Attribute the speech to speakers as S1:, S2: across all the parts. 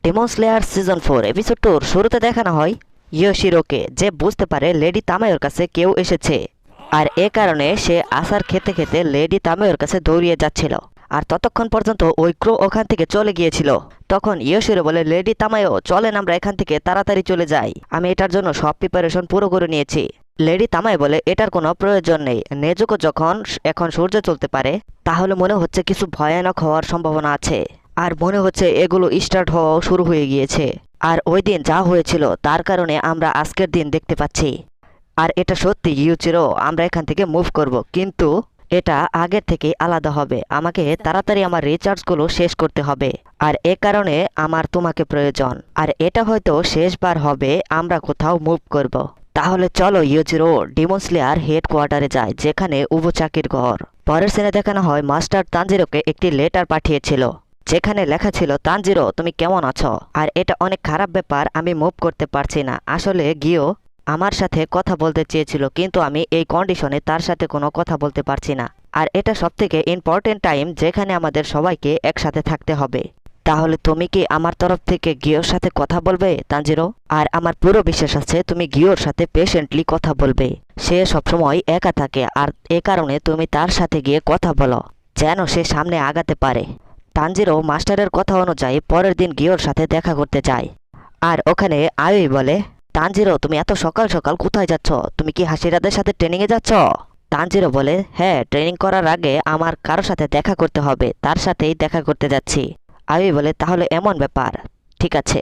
S1: Demon Slayer season 4 episode 2 শুরুতে দেখানো হয় ইয়োশিরোকে, যে বুঝতে পারে লেডি তামায়োর কাছে কেউ এসেছে। আর এ কারণে সে আসার খেতে খেতে লেডি তামায়োর কাছে দৌড়িয়ে যাচ্ছিল। আর ততক্ষণ পর্যন্ত ওই ক্রো ওখান থেকে চলে গিয়েছিল। তখন ইয়োশিরো বলে, লেডি তামায়ো চলেন আমরা এখান থেকে তাড়াতাড়ি চলে যাই, আমি এটার জন্য সব প্রিপারেশন পুরো করে নিয়েছি। লেডি তামায় বলে, এটার কোনো প্রয়োজন নেই, নেজুকো যখন এখন সূর্য চলতে পারে তাহলে মনে হচ্ছে কিছু ভয়ানক হওয়ার সম্ভাবনা আছে। আর মনে হচ্ছে এগুলো স্টার্ট হওয়া শুরু হয়ে গিয়েছে। আর ওই দিন যা হয়েছিল তার কারণে আমরা আজকের দিন দেখতে পাচ্ছি। আর এটা সত্যি ইউচিরো, আমরা এখান থেকে মুভ করব, কিন্তু এটা আগের থেকেই আলাদা হবে। আমাকে তাড়াতাড়ি আমার রিচার্জগুলো শেষ করতে হবে, আর এ কারণে আমার তোমাকে প্রয়োজন। আর এটা হয়তো শেষবার হবে আমরা কোথাও মুভ করব। তাহলে চলো ইউচিরো ডিমন স্লেয়ার হেডকোয়ার্টারে যায়, যেখানে উবুচাকির ঘর। পরের সিনে দেখানো হয় মাস্টার তানজিরোকে একটি লেটার পাঠিয়েছিল, যেখানে লেখা ছিল, তানজিরো তুমি কেমন আছো? আর এটা অনেক খারাপ ব্যাপার, আমি মুভ করতে পারছি না। আসলে গিও আমার সাথে কথা বলতে চেয়েছিল, কিন্তু আমি এই কন্ডিশনে তার সাথে কোনো কথা বলতে পারছি না। আর এটা সবথেকে ইম্পর্টেন্ট টাইম, যেখানে আমাদের সবাইকে একসাথে থাকতে হবে। তাহলে তুমি কি আমার তরফ থেকে গিওর সাথে কথা বলবে তানজিরো? আর আমার পুরো বিশ্বাস আছে তুমি গিওর সাথে পেশেন্টলি কথা বলবে। সে সবসময় একা থাকে, আর এ কারণে তুমি তার সাথে গিয়ে কথা বলো, যেন সে সামনে আগাতে পারে। তানজিরো মাস্টারের কথা অনুযায়ী পরের দিন গিওর সাথে দেখা করতে যায়। আর ওখানে আয়ুই বলে, তানজিরো তুমি এত সকাল সকাল কোথায় যাচ্ছ? তুমি কি হাসিরাদের সাথে ট্রেনিংয়ে যাচ্ছ? তানজিরো বলে, হ্যাঁ, ট্রেনিং করার আগে আমার কারোর সাথে দেখা করতে হবে, তার সাথেই দেখা করতে যাচ্ছি। আয়ুই বলে, তাহলে এমন ব্যাপার, ঠিক আছে।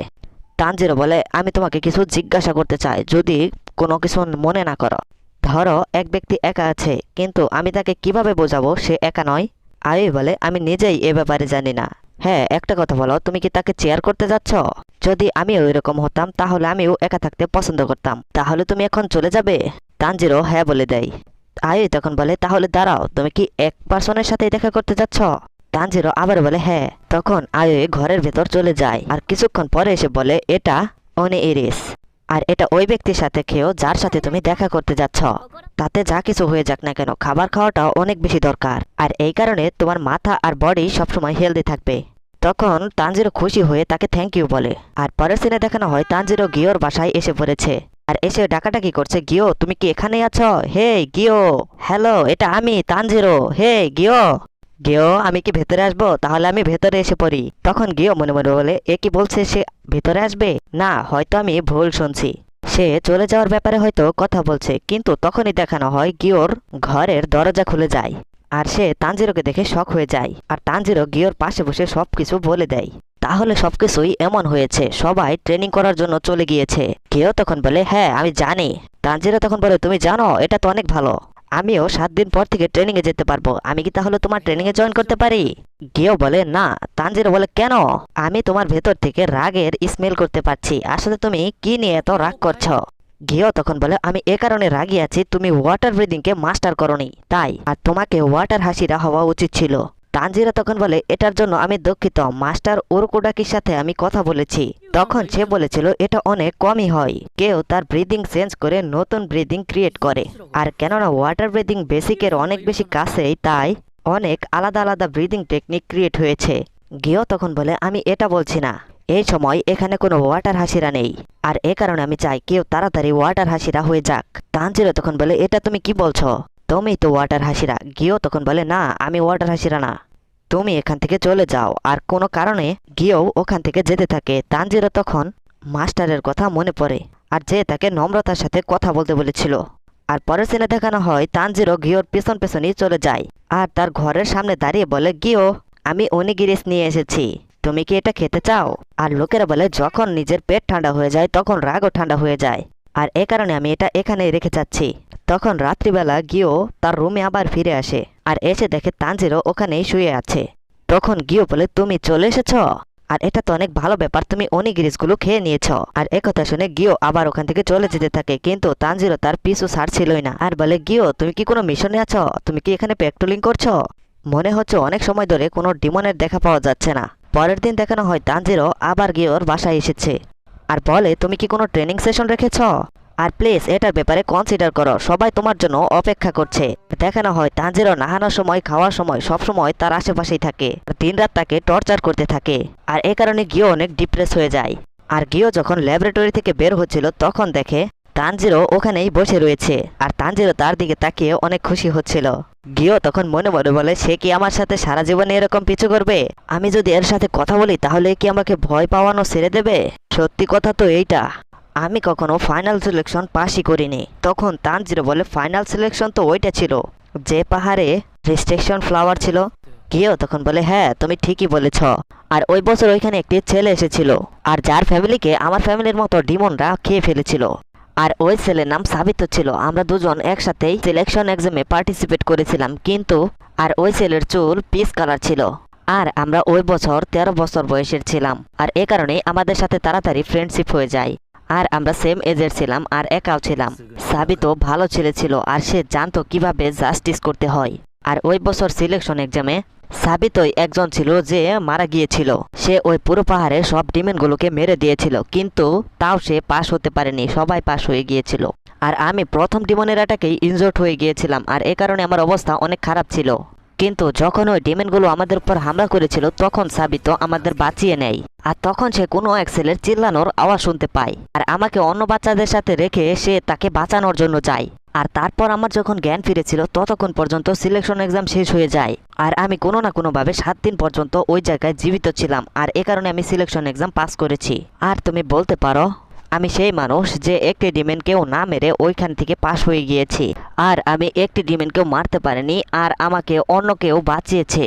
S1: তানজিরো বলে, আমি তোমাকে কিছু জিজ্ঞাসা করতে চাই, যদি কোনো কিছু মনে না করো। ধরো এক ব্যক্তি একা আছে, কিন্তু আমি তাকে কিভাবে বোঝাবো সে একা নয়? আয়ুই বলে, আমি নিজেই এ ব্যাপারে জানি না। হ্যাঁ, একটা কথা বলো, তুমি কি তাকে চেয়ার করতে যাচ্ছ? যদি আমি ওই রকম হতাম তাহলে আমিও একা থাকতে পছন্দ করতাম। তাহলে তুমি এখন চলে যাবে? তানজিরো হ্যাঁ বলে দেয়। আয়ুই তখন বলে, তাহলে দাঁড়াও, তুমি কি এক পার্সনের সাথে দেখা করতে যাচ্ছ? তানজিরো আবার বলে হ্যাঁ। তখন আয়ুই ঘরের ভেতর চলে যায়, আর কিছুক্ষণ পরে এসে বলে, এটা অনি ইরিস, আর এটা ওই ব্যক্তির সাথে খেয়েও যার সাথে তুমি দেখা করতে যাচ্ছ। তাতে যা কিছু হয়ে যাক না কেন, খাবার খাওয়াটা অনেক বেশি দরকার, আর এই কারণে তোমার মাথা আর বডি সবসময় হেলদি থাকবে। তখন তানজিরো খুশি হয়ে তাকে থ্যাংক ইউ বলে। আর পরের সিনে দেখানো হয় তানজিরো গিওর বাসায় এসে পড়েছে, আর এসে ডাকাডাকি করছে, গিও তুমি কি এখানেই আছো? হে গিও, হ্যালো, এটা আমি তানজিরো। হে গিও, গিও আমি কি ভেতরে আসবো? তাহলে আমি ভেতরে এসে পড়ি। তখন গিও মনে মনে বলে, এ কি বলছে, সে ভেতরে আসবে? না, হয়তো আমি ভুল শুনছি। সে চলে যাওয়ার ব্যাপারে হয়তো কথা বলছে, কিন্তু তখনই দেখানো হয় গিওর ঘরের দরজা খুলে যায়, আর সে তানজিরোকে দেখে শক হয়ে যায়। আর তানজিরো গিওর পাশে বসে সবকিছু বলে দেয়। তাহলে সবকিছুই এমন হয়েছে, সবাই ট্রেনিং করার জন্য চলে গিয়েছে। গিও তখন বলে, হ্যাঁ আমি জানি। তানজিরো তখন বলে, তুমি জানো? এটা তো অনেক ভালো, আমিও 7 দিন পর থেকে ট্রেনিংয়ে যেতে পারবো। আমি কি তাহলে তোমার ট্রেনিংয়ে জয়েন করতে পারি? গিও বলে, না। তানজিরো বলে, কেন? আমি তোমার ভেতর থেকে রাগের স্মেল করতে পারছি, আসলে তুমি কি নিয়ে এত রাগ করছো? গিও তখন বলে, আমি এ কারণে রাগি আছি, তুমি ওয়াটার ব্রিদিংকে মাস্টার করনি তাই, আর তোমাকে ওয়াটার হাসিরা হওয়া উচিত ছিল। তানজিরো তখন বলে, এটার জন্য আমি দুঃখিত, মাস্টার উরুকুডাকির সাথে আমি কথা বলেছি, তখন সে বলেছিল এটা অনেক কমই হয়, কেউ তার ব্রিদিং চেঞ্জ করে নতুন ব্রিদিং ক্রিয়েট করে। আর কেননা ওয়াটার ব্রিদিং বেসিকের অনেক বেশি কাছেই, তাই অনেক আলাদা আলাদা ব্রিদিং টেকনিক ক্রিয়েট হয়েছে। গিও তখন বলে, আমি এটা বলছি না, এই সময় এখানে কোনো ওয়াটার হাসিরা নেই, আর এ কারণে আমি চাই কেউ তাড়াতাড়ি ওয়াটার হাসিরা হয়ে যাক। তানজিরো তখন বলে, এটা তুমি কি বলছো? তুমি তো ওয়াটার হাসিরা। গিও তখন বলে, না আমি ওয়াটার হাসিরা না, তুমি এখান থেকে চলে যাও। আর কোনো কারণে গিয়েও ওখান থেকে যেতে থাকে। তানজিরো তখন মাস্টারের কথা মনে পড়ে, আর যে তাকে নম্রতার সাথে কথা বলতে বলেছিল। আর পরের সিনে দেখানো হয় তানজিরো গিওর পেছন পেছনই চলে যায়, আর তার ঘরের সামনে দাঁড়িয়ে বলে, গিও আমি ওনিগিরিস নিয়ে এসেছি, তুমি কি এটা খেতে চাও? আর লোকেরা বলে, যখন নিজের পেট ঠান্ডা হয়ে যায় তখন রাগও ঠান্ডা হয়ে যায়, আর এ কারণে আমি এটা এখানেই রেখে যাচ্ছি। তখন রাত্রিবেলা গিও তার রুমে আবার ফিরে আসে, আর এসে দেখে তানজিরো ওখানেই শুয়ে আছে। তখন গিও বলে, তুমি চলে এসেছ, আর এটা তো অনেক ভালো ব্যাপার, তুমি ওনিগিরিসগুলো খেয়ে নিয়েছ। আর একথা শুনে গিও আবার ওখান থেকে চলে যেতে থাকে, কিন্তু তানজিরো তার পিছু ছাড়ছিলই না, আর বলে, গিও তুমি কি কোনো মিশনে আছো? তুমি কি এখানে পেট্রোলিং করছো? মনে হচ্ছে অনেক সময় ধরে কোনো ডিমনের দেখা পাওয়া যাচ্ছে না। পরের দিন দেখানো হয় তানজিরো আবার গিওর বাসায় এসেছে, আর বলে, তুমি কি কোনো ট্রেনিং সেশন রেখেছ? আর প্লিজ এটার ব্যাপারে কনসিডার করো, সবাই তোমার জন্য অপেক্ষা করছে। দেখানো হয় তানজিরও নাহানোর সময় খাওয়ার সময় সব সময় তার আশেপাশেই থাকে, দিনরাত তাকে টর্চার করতে থাকে। আর এ কারণে গিয়েও অনেক ডিপ্রেস হয়ে যায়। আর গিয়েও যখন ল্যাবরেটরি থেকে বের হচ্ছিল তখন দেখে তানজিরও ওখানেই বসে রয়েছে, আর তানজিরও তার দিকে তাকিয়ে অনেক খুশি হচ্ছিল। গিয়েও তখন মনে মনে বলে সে কি আমার সাথে সারা জীবনে এরকম পিছু করবে? আমি যদি এর সাথে কথা বলি তাহলে কি আমাকে ভয় পাওয়ানো ছেড়ে দেবে? সত্যি কথা তো এইটা, আমি কখনো ফাইনাল সিলেকশন পাসই করিনি। তখন তানজিরও বলে ফাইনাল সিলেকশন তো ওইটা ছিল যে পাহাড়ে রেস্ট্রিকশন ফ্লাওয়ার ছিল। গিয়েও তখন বলে হ্যাঁ তুমি ঠিকই বলেছ, আর ওই বছর ওইখানে একটি ছেলে এসেছিল আর যার ফ্যামিলিকে আমার ফ্যামিলির মতো ডিমনরা খেয়ে ফেলেছিল। আর ওই ছেলের নাম সাবিত ছিল। আমরা দুজন একসাথেই সিলেকশন এক্সামে পার্টিসিপেট করেছিলাম, কিন্তু আর ওই ছেলের চুল পিচ কালার ছিল। আর আমরা ওই বছর 13 বছর বয়সের ছিলাম, আর এ কারণে আমাদের সাথে তাড়াতাড়ি ফ্রেন্ডশিপ হয়ে যায়। আর আমরা সেম এজের ছিলাম আর একাও ছিলাম। সাবিতও ভালো ছেলে ছিল আর সে জানতো কিভাবে জাস্টিস করতে হয়। আর ওই বছর সিলেকশন এক্সামে সাবিতই একজন ছিল যে মারা গিয়েছিল। সে ওই পুরো পাহাড়ে সব ডিমেনগুলোকে মেরে দিয়েছিল, কিন্তু তাও সে পাশ হতে পারেনি, সবাই পাশ হয়ে গিয়েছিল। আর আমি প্রথম ডিমনের অ্যাটাকেই ইনজোর্ড হয়ে গিয়েছিলাম, আর এ কারণে আমার অবস্থা অনেক খারাপ ছিল। কিন্তু যখন ওই ডিমেনগুলো আমাদের উপর হামলা করেছিল তখন সাবিত আমাদের বাঁচিয়ে নেয়। আর তখন সে কোনো এক ছেলের চিল্লানোর আওয়াজ শুনতে পায়, আর আমাকে অন্য বাচ্চাদের সাথে রেখে সে তাকে বাঁচানোর জন্য যায়। আর তারপর আমার যখন জ্ঞান ফিরেছিল ততক্ষণ পর্যন্ত সিলেকশন এক্সাম শেষ হয়ে যায়, আর আমি কোনো না কোনোভাবে 7 দিন পর্যন্ত ওই জায়গায় জীবিত ছিলাম। আর এ কারণে আমি সিলেকশন এক্সাম পাস করেছি। আর তুমি বলতে পারো আমি সেই মানুষ যে একটি ডিমেনকেও না মেরে ওইখান থেকে পাশ হয়ে গিয়েছি। আর আমি একটি ডিমেনকেও মারতে পারিনি, আর আমাকে অন্য কেউ বাঁচিয়েছে।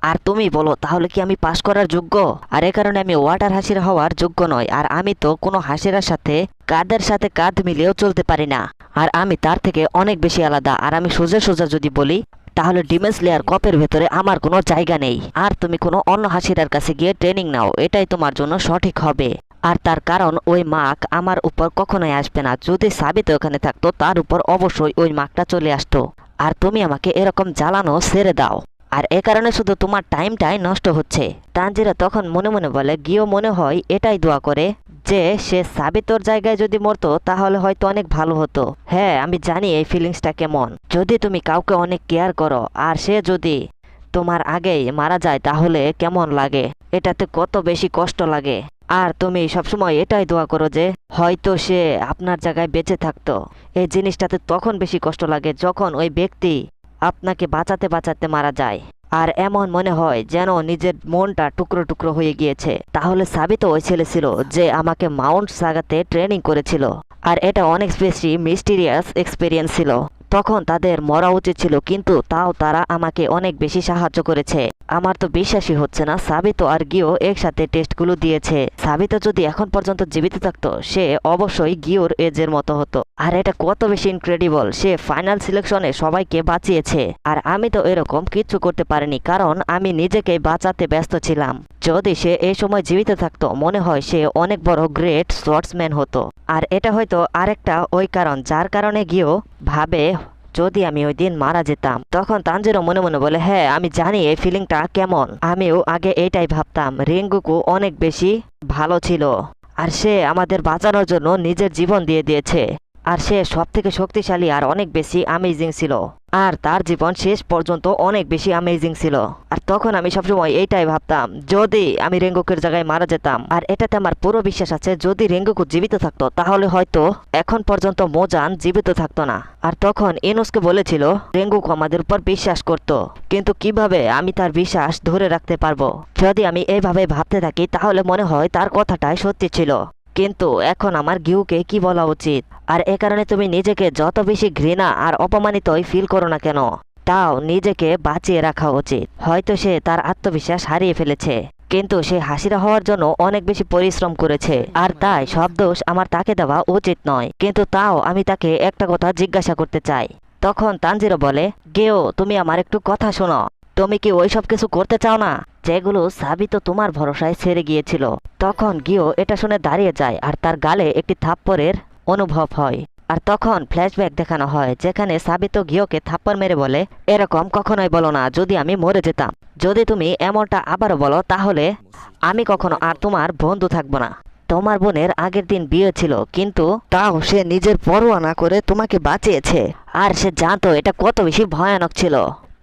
S1: আর তুমি বলো তাহলে কি আমি পাশ করার যোগ্য? আর এ কারণে আমি ওয়াটার হাসির হওয়ার যোগ্য নয়। আর আমি তো কোনো হাসিরার সাথে কাঁধের সাথে কাঁধ মিলিয়েও চলতে পারি না। আর আমি তার থেকে অনেক বেশি আলাদা। আর আমি সোজা সোজা যদি বলি তাহলে ডিমেন স্লেয়ার কপের ভেতরে আমার কোনো জায়গা নেই। আর তুমি কোনো অন্য হাসিরার কাছে গিয়ে ট্রেনিং নাও, এটাই তোমার জন্য সঠিক হবে। আর তার কারণ ওই মাক আমার উপর কখনোই আসবে না। যদি সাবিত ওখানে থাকতো তার উপর অবশ্যই ওই মাকটা চলে আসতো। আর তুমি আমাকে এরকম জ্বালানো ছেড়ে দাও, আর এ কারণে শুধু তোমার টাইমটাই নষ্ট হচ্ছে। তানজিরা তখন মনে মনে বলে গিয়েও মনে হয় এটাই দোয়া করে যে সে সাবিতর জায়গায় যদি মরতো তাহলে হয়তো অনেক ভালো হতো। হ্যাঁ আমি জানি এই ফিলিংসটা কেমন, যদি তুমি কাউকে অনেক কেয়ার করো আর সে যদি তোমার আগেই মারা যায় তাহলে কেমন লাগে, এটাতে কত বেশি কষ্ট লাগে। আর তুমি সবসময় এটাই দোয়া করো যে হয়তো সে আপনার জায়গায় বেঁচে থাকতো। এই জিনিসটাতে তখন বেশি কষ্ট লাগে যখন ওই ব্যক্তি আপনাকে বাঁচাতে বাঁচাতে মারা যায়, আর এমন মনে হয় যেন নিজের মনটা টুকরো টুকরো হয়ে গিয়েছে। তাহলে সাবিত ওই ছেলে ছিল যে আমাকে মাউন্ট সাগাতে ট্রেনিং করেছিল, আর এটা অনেক বেশি মিস্টিরিয়াস এক্সপিরিয়েন্স ছিল। তখন তাদের মরা উচিত ছিল, কিন্তু তাও তারা আমাকে অনেক বেশি সাহায্য করেছে। আমার তো বিশ্বাসই হচ্ছে না সাবিত আর গিও একসাথে টেস্টগুলো দিয়েছে। সাবিত যদি এখন পর্যন্ত জীবিত থাকতো সে অবশ্যই গিওর এজের মতো হতো। আর এটা কত বেশি ইনক্রেডিবল, সে ফাইনাল সিলেকশনে সবাইকে বাঁচিয়েছে। আর আমি তো এরকম কিচ্ছু করতে পারিনি, কারণ আমি নিজেকে বাঁচাতে ব্যস্ত ছিলাম। যদি সে এই সময় জীবিত থাকতো মনে হয় সে অনেক বড় গ্রেট সোর্সম্যান হতো। আর এটা হয়তো আরেকটা ওই কারণ যার কারণে গিয়েও ভাবে যদি আমি ওই দিন মারা যেতাম। তখন তানজিরও মনে মনে বলে হ্যাঁ আমি জানি এই ফিলিংটা কেমন, আমিও আগে এইটাই ভাবতাম। রিঙ্গুকু অনেক বেশি ভালো ছিল, আর সে আমাদের বাঁচানোর জন্য নিজের জীবন দিয়ে দিয়েছে। আর সে সব থেকে শক্তিশালী আর অনেক বেশি অ্যামেজিং ছিল, আর তার জীবন শেষ পর্যন্ত অনেক বেশি অ্যামেজিং ছিল। আর তখন আমি সবসময় এইটাই ভাবতাম যদি আমি রেঙ্গুকের জায়গায় মারা যেতাম। আর এটাতে আমার পুরো বিশ্বাস আছে যদি রেঙ্গুকু জীবিত থাকতো তাহলে হয়তো এখন পর্যন্ত মোজান জীবিত থাকতো না। আর তখন ইনুসকে বলেছিল রেঙ্গুকু আমাদের উপর বিশ্বাস করত, কিন্তু কিভাবে আমি তার বিশ্বাস ধরে রাখতে পারবো? যদি আমি এইভাবে ভাবতে থাকি তাহলে মনে হয় তার কথাটাই সত্যি ছিল। কিন্তু এখন আমার গিউকে কি বলা উচিত? আর এ কারণে তুমি নিজেকে যত বেশি ঘৃণা আর অপমানিতই ফিল করো না কেন, তাও নিজেকে বাঁচিয়ে রাখা উচিত। হয়তো সে তার আত্মবিশ্বাস হারিয়ে ফেলেছে, কিন্তু সে হাসিরা হওয়ার জন্য অনেক বেশি পরিশ্রম করেছে, আর তাই সব দোষ আমার তাকে দেওয়া উচিত নয়। কিন্তু তাও আমি তাকে একটা কথা জিজ্ঞাসা করতে চাই। তখন তানজিরো বলে গেও তুমি আমার একটু কথা শোনো, তুমি কি ওই সব কিছু করতে চাও না যেগুলো সাবিত তোমার ভরসায় ছেড়ে গিয়েছিল? তখন গিও এটা শুনে দাঁড়িয়ে যায়, আর তার গালে একটি থাপ্পড়ের অনুভব হয়। আর তখন ফ্ল্যাশব্যাক দেখানো হয় যেখানে সাবিত গিওকে থাপ্পড় মেরে বলে এরকম কখনোই বলো না, যদি আমি মরে যেতাম। যদি তুমি এমনটা আবারও বলো তাহলে আমি কখনো আর তোমার বন্ধু থাকবো না। তোমার বোনের আগের দিন বিয়ে ছিল, কিন্তু তাও সে নিজের পরোয়া না করে তোমাকে বাঁচিয়েছে। আর সে জানতো এটা কত বেশি ভয়ানক ছিল,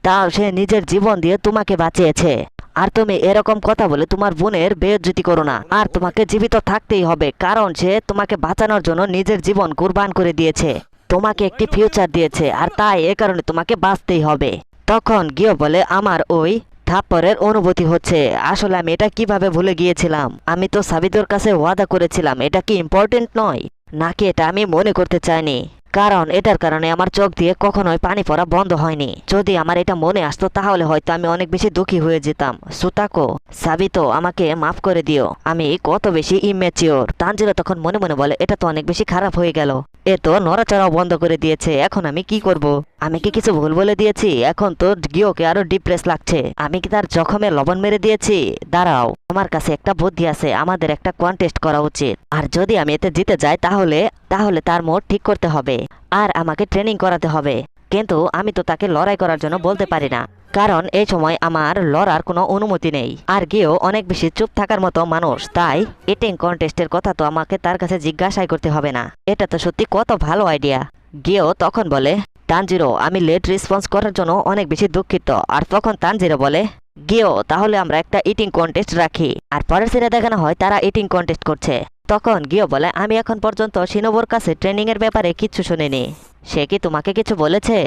S1: তাও সে নিজের জীবন দিয়ে তোমাকে বাঁচিয়েছে। আর তুমি এরকম কথা বলে তোমার বোনের বেইজ্জতি করো না। আর তোমাকে জীবিত থাকতেই হবে, কারণ সে তোমাকে বাঁচানোর জন্য নিজের জীবন কুরবান করে দিয়েছে, তোমাকে একটি ফিউচার দিয়েছে, আর তাই এ কারণে তোমাকে বাঁচতেই হবে। তখন গিয়ে বলে, আমার ওই থাপ্পড়ের অনুভূতি হচ্ছে। আসলে আমি এটা কিভাবে ভুলে গিয়েছিলাম? আমি তো সাবিতর কাছে ওয়াদা করেছিলাম। এটা কি ইম্পর্টেন্ট নয় নাকি? এটা আমি মনে করতে চাইনি, কারণ এটার কারণে আমার চোখ দিয়ে কখনোই পানি পড়া বন্ধ হয়নি। যদি আমার এটা মনে আসতো তাহলে হয়তো আমি অনেক বেশি দুঃখী হয়ে যেতাম। সুতাকো, সাবিতো, আমাকে মাফ করে দিও, আমি কত বেশি ইম্যাচিওর। তানজিরো তখন মনে মনে বলে, এটা তো অনেক বেশি খারাপ হয়ে গেল। এ তো নড়াচড়াও বন্ধ করে দিয়েছে, এখন আমি কি করব? আমি কি কিছু ভুল বলে দিয়েছি? এখন তো গিয়োকে আরো ডিপ্রেস লাগছে। আমি কি তার জখমে লবণ মেরে দিয়েছি? দাঁড়াও, আমার কাছে একটা বুদ্ধি আছে। আমাদের একটা কন্টেস্ট করা উচিত, আর যদি আমি এতে জিতে যাই তাহলে তাহলে তার মোড ঠিক করতে হবে আর আমাকে ট্রেনিং করাতে হবে। কিন্তু আমি তো তাকে লড়াই করার জন্য বলতে পারি না, কারণ এই সময় আমার লড়ার কোনো অনুমতি নেই। আর গিয়েও অনেক বেশি চুপ থাকার মতো মানুষ, তাই ইটিং কন্টেস্টের কথা তো আমাকে তার কাছে জিজ্ঞাসাই করতে হবে না। এটা তো সত্যি কত ভালো আইডিয়া। গিয়েও তখন বলে, তানজিরো, আমি লেট রেসপন্স করার জন্য অনেক বেশি দুঃখিত। আর তখন তানজিরো বলে, গিয়েও, তাহলে আমরা একটা ইটিং কন্টেস্ট রাখি। আর পরের সিনে দেখানো হয় তারা ইটিং কন্টেস্ট করছে। তখন গিয়েও বলে, আমি এখন পর্যন্ত শিনোবুর কাছে ট্রেনিং এর ব্যাপারে কিচ্ছু শুনিনি। সে কি তোমাকে কিছু বলেছে?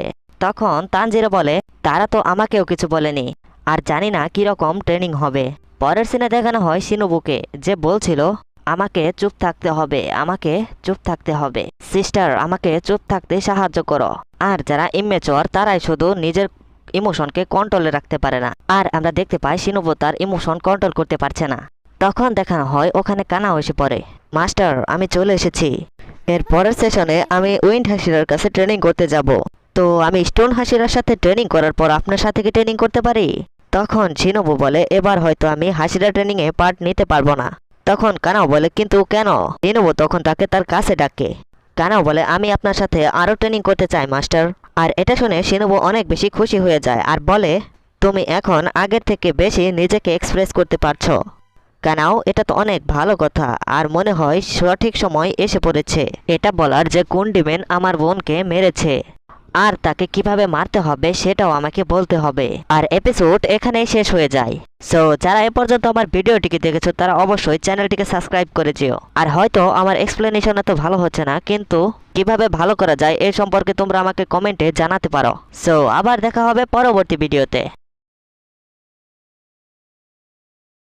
S1: তখন তানজিরো বলে, তারা তো আমাকেও কিছু বলেনি, আর জানি না কিরকম ট্রেনিং হবে। পরের সিনে দেখানো হয় শিনোবুকে, যে বলছিল, আমাকে চুপ থাকতে হবে, আমাকে চুপ থাকতে হবে। সিস্টার, আমাকে চুপ থাকতে সাহায্য করো। আর যারা ইম্যাচিওর তারাই শুধু নিজের ইমোশনকে কন্ট্রোলে রাখতে পারে না। আর আমরা দেখতে পাই শিনোবু তার ইমোশন কন্ট্রোল করতে পারছে না। তখন দেখানো হয় ওখানে কানাও এসে পড়ে। মাস্টার, আমি চলে এসেছি। এর পরের সেশনে আমি উইন্ড হাসিরার কাছে ট্রেনিং করতে যাব। তো আমি স্টোন হাসিরার সাথে ট্রেনিং করার পর আপনার সাথে কি ট্রেনিং করতে পারি? তখন শিনোবু বলে, এবার হয়তো আমি হাসিরা ট্রেনিং এ পার্ট নিতে পারবো না। তখন কানাও বলে, কিন্তু কেন? শিনোবু তখন তাকে তার কাছে ডাকে। কানাও বলে, আমি আপনার সাথে আরো ট্রেনিং করতে চাই মাস্টার। আর এটা শুনে শিনোবু অনেক বেশি খুশি হয়ে যায় আর বলে, তুমি এখন আগের থেকে বেশি নিজেকে এক্সপ্রেস করতে পারছো। কানাও, এটা তো অনেক ভালো কথা, আর মনে হয় সঠিক সময় এসে পড়েছে এটা বলার যে কুন্ডিমেন আমার বোনকে মেরেছে, আর তাকে কিভাবে মারতে হবে সেটাও আমাকে বলতে হবে। আর এপিসোড এখানেই শেষ হয়ে যায়। সো যারা এ পর্যন্ত আমার ভিডিওটিকে দেখেছো তারা অবশ্যই চ্যানেলটিকে সাবস্ক্রাইব করে যেও। আর হয়তো আমার এক্সপ্লেনেশন এত ভালো হচ্ছে না, কিন্তু কিভাবে ভালো করা যায় এই সম্পর্কে তোমরা আমাকে কমেন্টে জানাতে পারো। সো আবার দেখা হবে পরবর্তী ভিডিওতে।